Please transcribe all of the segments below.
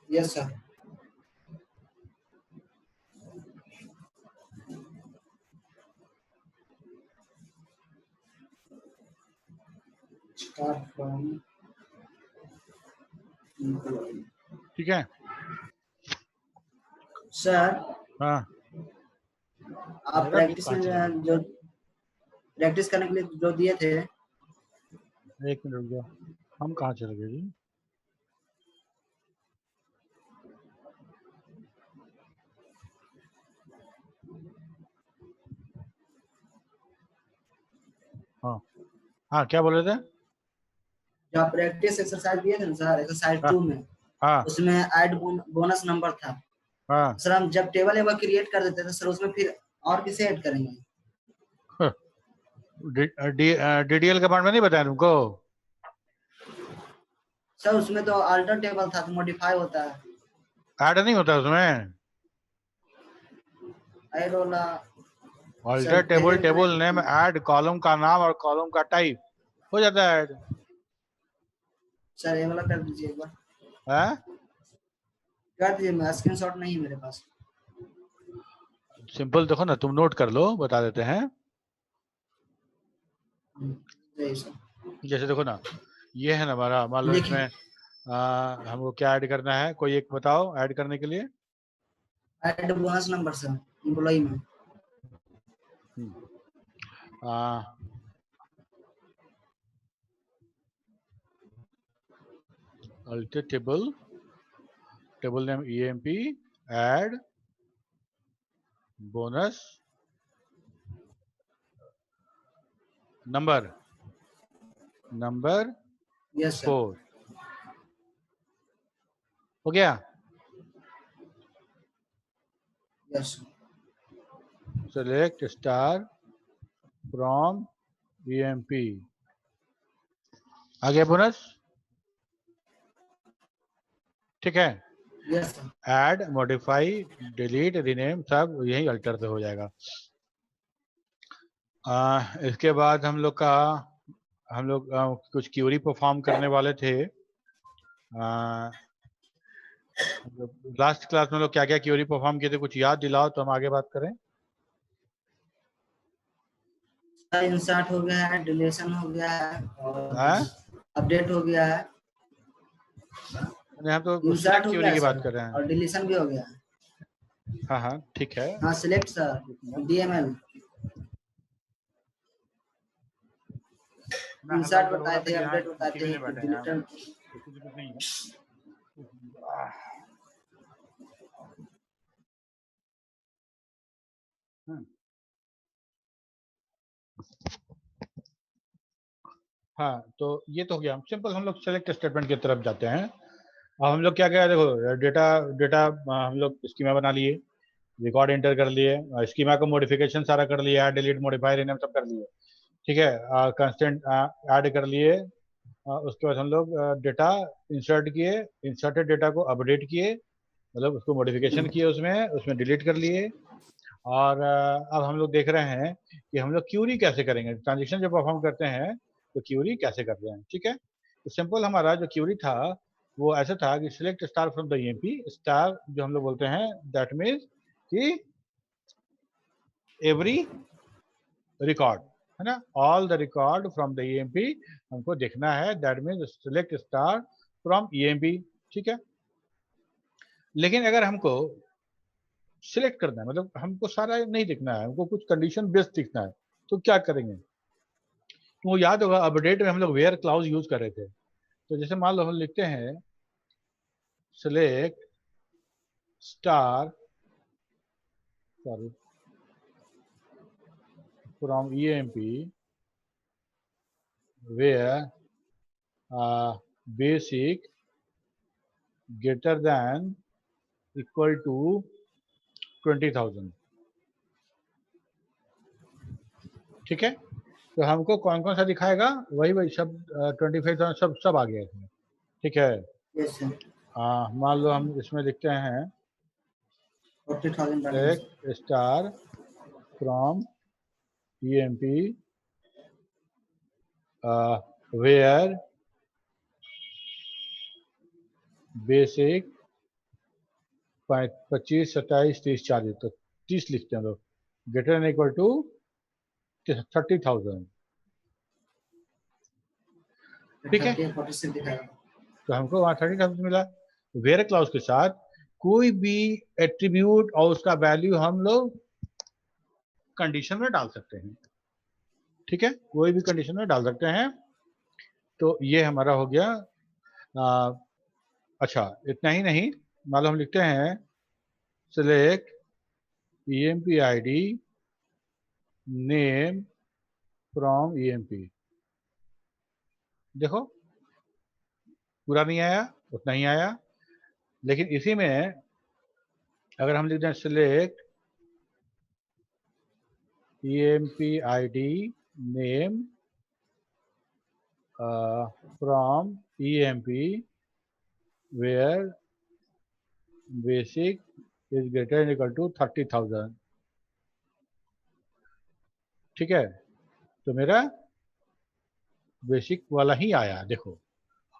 Yes sir. Start from ठीक है sir. हाँ आप प्रैक्टिस में जो प्रैक्टिस करने के लिए जो दिए थे, एक मिनट रुक जाओ, हम कहाँ चले गए जी? हाँ हाँ क्या बोल रहे थे? जो आप प्रैक्टिस एक्सरसाइज दिए थे ना सर, एक्सरसाइज हाँ 2 में, हाँ उसमें ऐड बोनस नंबर था हाँ सर। हम जब टेबल एक बार क्रिएट कर देते थे सर, उसमें फिर और किसे ऐड करेंगे? डीडीएल कमांड में नहीं बताया तुमको? सर उसमें तो अल्टर टेबल था, तो मॉडिफाई होता है। ऐड नहीं होता उसमें? ऐड वाला सर अल्टर टेबल, देखे तो टेबल नेम, नहीं। ऐड कॉलम का नाम और कॉलम का टाइप, हो जाता है ऐड। सर ये वाला कर दीजिए एक बार, है कर दीजिए। मैं स्क्रीनशॉट नहीं है मेरे पास। सिंपल, देखो ना, तुम नोट कर लो, बता देते हैं। जी सर। जैसे देखो ना, ये है ना हमारा, मान लो लिखिए, इसमें हमको क्या ऐड करना है, कोई एक बताओ ऐड करने के लिए। Add bonus number sir, employ में। Alter table, table name EMP, add bonus number, number yes sir. 4, हो गया? Yes select star from EMP, आ गया बोनस। ठीक है, yes sir. Add, modify, delete, rename सब यही अल्टर से हो जाएगा। इसके बाद हम लोग कुछ क्यूरी परफॉर्म करने वाले थे। लास्ट क्लास में लोग क्या क्या क्यूरी परफॉर्म किए थे, कुछ याद दिलाओ तो हम आगे बात करें। सर इंसर्ट हो गया है, डिलीशन हो गया है, और हाँ अपडेट हो गया है। हम तो इंसर्ट सिलेक्ट हो गया क्यूरी है की बात सर, कर रहे हैं। और डिलीशन भी हो गया है। हाँ हाँ ठीक है। हाँ सिलेक्ट सर, DML। मैं हल्ला इंसर्ट हो रहा बताए था थे, कि यहाँ अपडेट बताए टीवी थे, में बैठे हैं, यहाँ डिलीटर। कुछ दिक्कत नहीं है। हम्म, हाँ तो ये तो हो गया सिंपल। हम लोग सेलेक्ट स्टेटमेंट की तरफ जाते हैं। अब हम लोग क्या क्या, देखो डेटा डेटा हम लोग स्कीमा बना लिए, रिकॉर्ड एंटर कर लिए, स्कीमा का मॉडिफिकेशन सारा कर लिया, डिलीट, मॉडिफाई, रीनेम सब कर लिए। ठीक है, कंस्टेंट ऐड कर लिए। उसके बाद हम लोग डेटा इंसर्ट किए, इंसर्टेड डेटा को अपडेट किए, मतलब उसको मॉडिफिकेशन किए, उसमें उसमें डिलीट कर लिए। और अब हम लोग देख रहे हैं कि हम लोग क्यूरी कैसे करेंगे, ट्रांजेक्शन जब परफॉर्म करते हैं तो क्यूरी कैसे करते हैं। ठीक है, तो सिंपल हमारा जो क्यूरी था वो ऐसा था कि select star from the EMP, star जो हम लोग बोलते हैं दैट मीन्स कि एवरी रिकॉर्ड, है ना, all the record from the EMP हमको देखना है, that means select star from EMP। ठीक है, लेकिन अगर हमको सिलेक्ट करना है, मतलब हमको सारा नहीं देखना है, हमको कुछ कंडीशन बेस्ड दिखना है, तो क्या करेंगे? तो वो याद होगा अपडेट में हम लोग वेयर क्लाउज यूज कर रहे थे। तो जैसे मान लो हम लिखते हैं select star, sorry, from EMP where basic greater than equal to 20,000। ठीक है, तो हमको कौन कौन सा दिखाएगा, वही वही सब 25,000 सब सब आ गया इसमें। ठीक है, यस सर। मान लो हम इसमें लिखते हैं 40,000 डालेंगे sir. Select star from EMP where basic 25, 27, 30, 40, तो 30 लिखते हैं लोग, ग्रेटर देन इक्वल टू 30,000। ठीक है, 46 दिखाएगा। तो हमको वहाँ 30,000 मिला। वेयर क्लाउज के साथ कोई भी एट्रीब्यूट और उसका वैल्यू हम लोग कंडीशन में डाल सकते हैं। ठीक है, कोई भी कंडीशन में डाल सकते हैं। तो ये हमारा हो गया। अच्छा, इतना ही नहीं, मान लो हम लिखते हैं select EMP ID name from EMP। देखो पूरा नहीं आया, उतना ही आया, लेकिन इसी में अगर हम लिख दें select EMP ID name from EMP where basic is greater and equal to 30,000। ठीक है, तो मेरा बेसिक वाला ही आया। देखो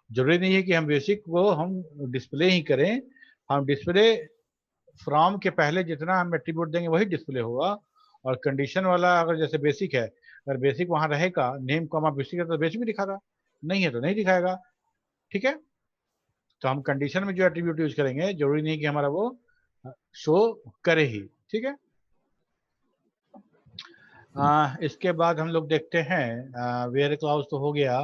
जरूरी नहीं है कि हम बेसिक को हम डिस्प्ले ही करें, हम डिस्प्ले फ्रॉम के पहले जितना हम एट्रीब्यूट देंगे वही डिस्प्ले होगा। और कंडीशन वाला अगर जैसे बेसिक है, अगर बेसिक वहां रहेगा, नेम कॉमा बेसिक है तो बेसिक भी दिखागा, नहीं है तो नहीं दिखाएगा। ठीक है, तो हम कंडीशन में जो एट्रीब्यूट यूज करेंगे जरूरी नहीं कि हमारा वो शो करे ही। ठीक है, इसके बाद हम लोग देखते हैं वेयर क्लाउज तो हो गया।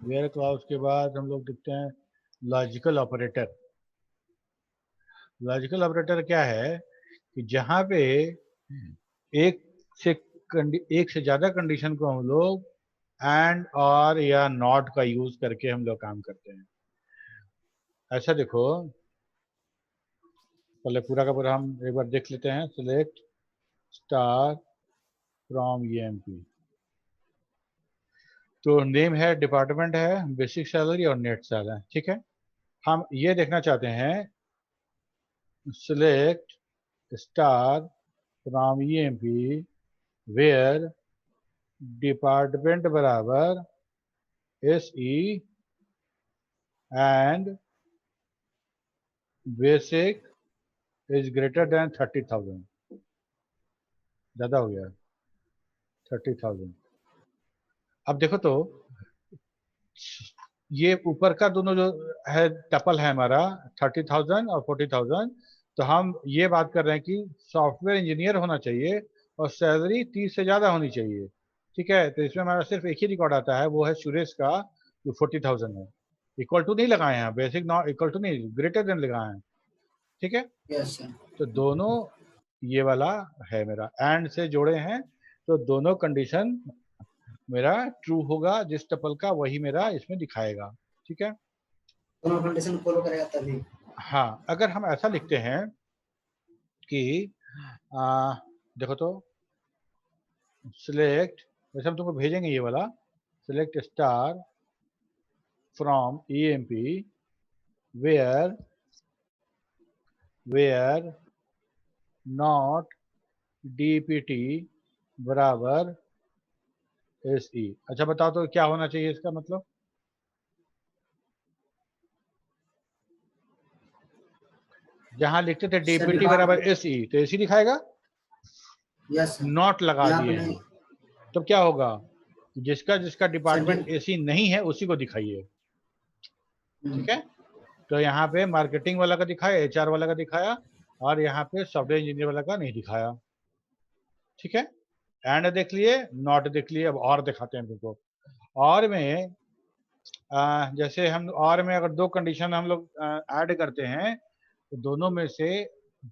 वेयर क्लाउज के बाद हम लोग देखते हैं लॉजिकल ऑपरेटर। लॉजिकल ऑपरेटर क्या है कि जहां पे एक से एक से ज्यादा कंडीशन को हम लोग एंड और या नॉट का यूज करके हम लोग काम करते हैं। ऐसा देखो, पहले पूरा का पूरा हम एक बार देख लेते हैं। सिलेक्ट स्टार फ्रॉम EMP, तो नेम है, डिपार्टमेंट है, बेसिक सैलरी और नेट सैलरी। ठीक है, हम ये देखना चाहते हैं select star from EMP where department बराबर SE and basic is greater than 30,000। ज्यादा हो गया 30,000। अब देखो तो ये ऊपर का दोनों जो है टपल है हमारा 30,000 और 40,000, तो हम ये बात कर रहे हैं कि सॉफ्टवेयर इंजीनियर होना चाहिए और सैलरी 30 से ज्यादा होनी चाहिए। ठीक है, तो इसमें हमारा सिर्फ एक ही रिकॉर्ड आता है, वो है सुरेश का जो 40,000 है। इक्वल टू नहीं लगाए हैं, बेसिक नॉट इक्वल टू नहीं, ग्रेटर देन लगाए हैं। ठीक है, यस सर। तो दोनों ये वाला है मेरा एंड से जोड़े हैं, तो दोनों कंडीशन मेरा ट्रू होगा, जिस टपल का वही मेरा इसमें दिखाएगा। ठीक है, दोनों कंडीशन फॉलो करेगा तभी। हाँ, अगर हम ऐसा लिखते हैं कि देखो तो सिलेक्ट, वैसे हम तुमको भेजेंगे ये वाला, select star from EMP where not DPT बराबर SE। अच्छा बताओ तो क्या होना चाहिए इसका मतलब? जहां लिखते थे सर DPT बराबर SE तो SE दिखाएगा, यस सर। नॉट लगा यहाँ पे दिए नहीं हैं, तो क्या होगा? जिसका जिसका सर। डिपार्टमेंट AC नहीं है उसी को दिखाइए। ठीक है, तो यहाँ पे मार्केटिंग वाला का दिखाया, HR वाला का दिखाया, और यहाँ पे सॉफ्टवेयर इंजीनियर वाला का नहीं दिखाया। ठीक है, एंड देख लिए, नॉट देख लिए। अब और दिखाते हैं तुमको। और में जैसे हम और में अगर दो कंडीशन हम लोग ऐड करते हैं, तो दोनों में से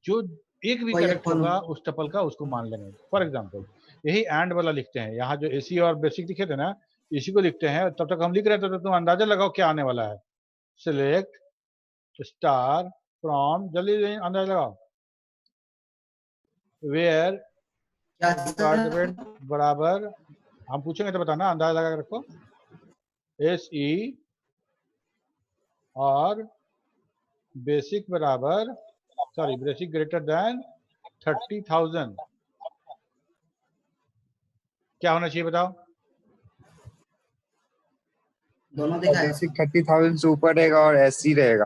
जो एक भी कोई एक करेक्ट फॉलो। होगा उस टपल का उसको मान लेंगे। फॉर एग्जांपल यही एंड वाला लिखते हैं, यहाँ जो AC और बेसिक लिखे थे ना, इसी को लिखते हैं। तब तक हम लिख रहे थे तो तुम अंदाजा लगाओ क्या आने वाला है। सिलेक्ट स्टार फ्रॉम, जल्दी अंदाजा लगाओ, वेयर क्या डिपार्टमेंट बराबर, हम पूछेंगे तो बताना, अंदाजा लगा के रखो, SE और बेसिक बराबर, सॉरी बेसिक ग्रेटर देन 30,000। क्या होना चाहिए बताओ? दोनों दिखाएगा। बेसिक 30,000 से ऊपर रहेगा और एससी रहेगा,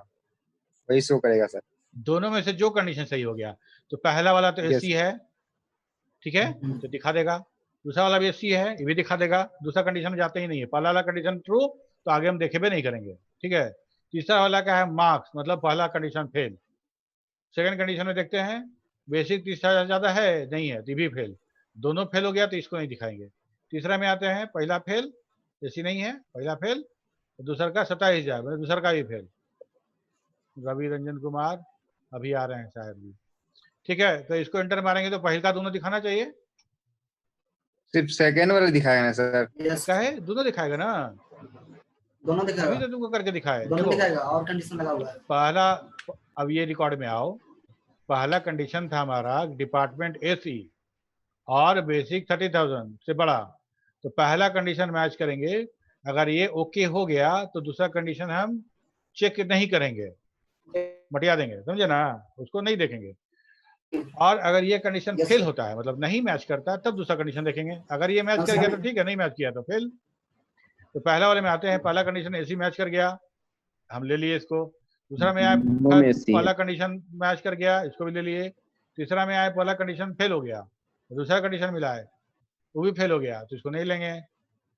वही शो करेगा सर। दोनों में से जो कंडीशन सही हो गया, तो पहला वाला तो Yes. एससी है, ठीक है, तो दिखा देगा। दूसरा वाला भी एससी है, ये भी दिखा देगा। दूसरा कंडीशन में जाते ही नहीं है। पहला वाला कंडीशन ट्रू, तो आगे हम देखे भी नहीं करेंगे, ठीक है। तीसरा वाला क्या है, मार्क्स, मतलब पहला कंडीशन फेल। सेकंड कंडीशन में देखते हैं, बेसिक 30,000 ज्यादा है, नहीं है, तो भी फेल। दोनों फेल हो गया तो इसको नहीं दिखाएंगे। तीसरा में आते हैं, पहला फेल, एससी नहीं है, पहला फेल, दूसरा का 27,000, मतलब दूसरा का भी फेल। रवि रंजन कुमार अभी आ रहे हैं शायद भी, ठीक है। तो इसको एंटर मारेंगे तो पहल का दोनों दिखाना चाहिए। सिर्फ सेकेंड वाला दिखाएगा ना सर? यस, क्या है, दोनों दिखाएगा ना, दोनों अभी दिखाएगा, तो तुमको करके दिखाए। दोनों देखो दिखाएगा और कंडीशन लगा हुआ है। पहला, अब ये रिकॉर्ड में आओ, पहला कंडीशन था हमारा डिपार्टमेंट एसी और बेसिक 30,000 से बड़ा, तो पहला कंडीशन मैच करेंगे। अगर ये ओके हो गया तो दूसरा कंडीशन हम चेक नहीं करेंगे, बटिया देंगे, समझे ना, उसको नहीं देखेंगे। और अगर ये कंडीशन Yes, फेल sir. होता है, मतलब नहीं मैच करता, तब दूसरा कंडीशन देखेंगे। अगर ये मैच हाँ, कर गया सर। तो ठीक है, नहीं मैच किया तो फेल। तो पहला वाले में आते हैं, पहला कंडीशन एसी मैच कर गया, हम ले लिए इसको। दूसरा में आया, पहला कंडीशन मैच कर गया, इसको भी ले लिए। तीसरा में आया, पहला कंडीशन फेल हो गया, दूसरा कंडीशन मिला है, वो भी फेल हो गया, तो इसको नहीं लेंगे,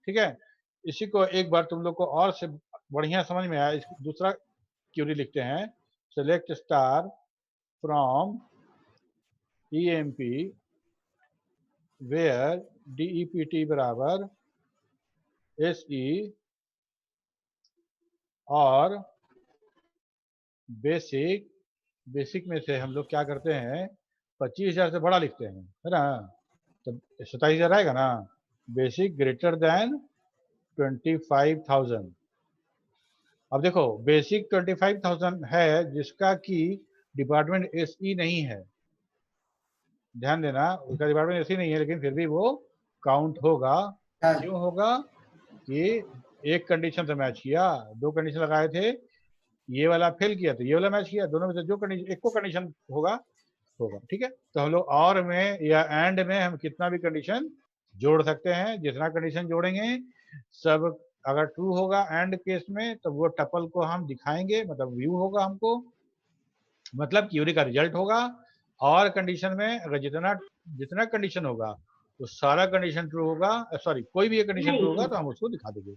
ठीक है। इसी को एक बार तुम लोग को और से बढ़िया समझ में आया, दूसरा क्यूरी लिखते हैं, select star from EMP where DEPT बराबर SE और बेसिक में से हम लोग क्या करते हैं, 25,000 से बड़ा लिखते हैं, है ना, तो 27,000 आएगा ना। Basic greater then 25,000। अब देखो बेसिक 25,000 है जिसका कि डिपार्टमेंट SE नहीं है, ध्यान देना, उसका डिपार्टमेंट SE नहीं है, लेकिन फिर भी वो काउंट होगा। हाँ, क्यों होगा कि एक कंडीशन से मैच किया, दो कंडीशन लगाए थे, ये वाला फेल किया तो ये वाला मैच किया, दोनों में से जो कंडीशन, एक को कंडीशन होगा, ठीक है। तो हम लोग और में या एंड में हम कितना भी कंडीशन जोड़ सकते हैं, जितना कंडीशन जोड़ेंगे सब अगर ट्रू होगा एंड केस में, तो वो टपल को हम दिखाएंगे, मतलब व्यू होगा हमको, मतलब क्यूरी का रिजल्ट होगा। और कंडीशन में अगर जितना कंडीशन होगा तो सारा कंडीशन ट्रू होगा, सॉरी कोई भी एक कंडीशन ट्रू होगा तो हम उसको दिखा देंगे।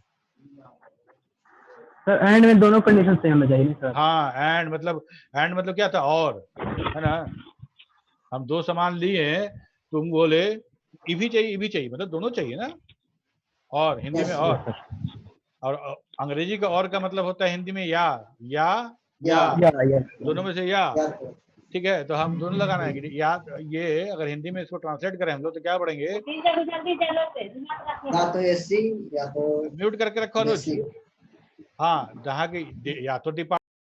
सर एंड में दोनों कंडीशन सेम होना चाहिए सर? हाँ, एंड मतलब क्या था, और, है ना, हम दो सामान लिए, तुम बोले ये भी चाहिए, मतलब दोनों चाहिए ना। और हिंदी में और अंग्रेजी का और का मतलब होता है हिंदी में या दोनों में से या, ठीक है। तो हम दोनों लगाना है कि या, ये अगर हिंदी में इसको ट्रांसलेट करें हम लोग तो क्या पढ़ेंगे, या तो एससी या तो म्यूट करके रखो अनुज। बेसिक। हाँ, जहाँ की या तो डिपार्टमेंट